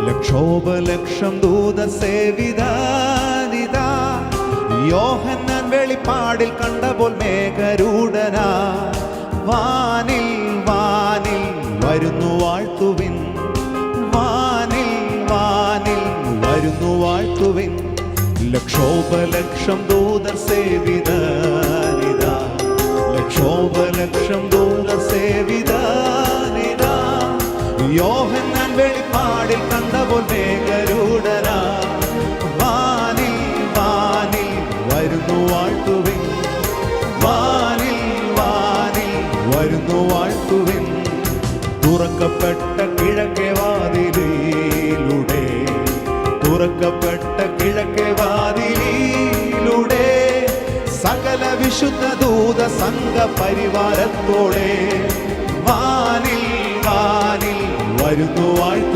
ലക്ഷോപലക്ഷം ദൂത സേവിതാനിതാ യോഹന്നാൻ വെളിപ്പാടിൽ കണ്ടപ്പോൾ മേഘരൂഢനാ വാനിൽ വാനിൽ വരുന്നു വാഴ്ത്തുവിൻ വാനിൽ വാനിൽ വരുന്നു വാഴ്ത്തുവിൻ ലക്ഷോപലക്ഷം ദൂതർ സേവിതാനിതാ ലക്ഷോപലക്ഷം ദൂതർ സേവിതാനിതാ യോഹന്നാൻ വെളിപ്പാടിൽ കണ്ടപ്പോൾ മേഘരൂഢനാ വാനിൽ വാനിൽ വരുന്നു വാഴ്ത്തുവിൻ വാനിൽ വാനിൽ വരുന്നു വാഴ്ത്തുവിൻ തുറക്കപ്പെട്ട കിഴക്കേ വാതിലിലൂടെ തുറക്കപ്പെട്ട കിഴക്കേ വാതിലിലൂടെ സകല വിശുദ്ധ ദൂത സംഘ പരിവാരത്തോടെ വാനിൽ വാനിൽ വരുന്നു വാഴ്ത്തു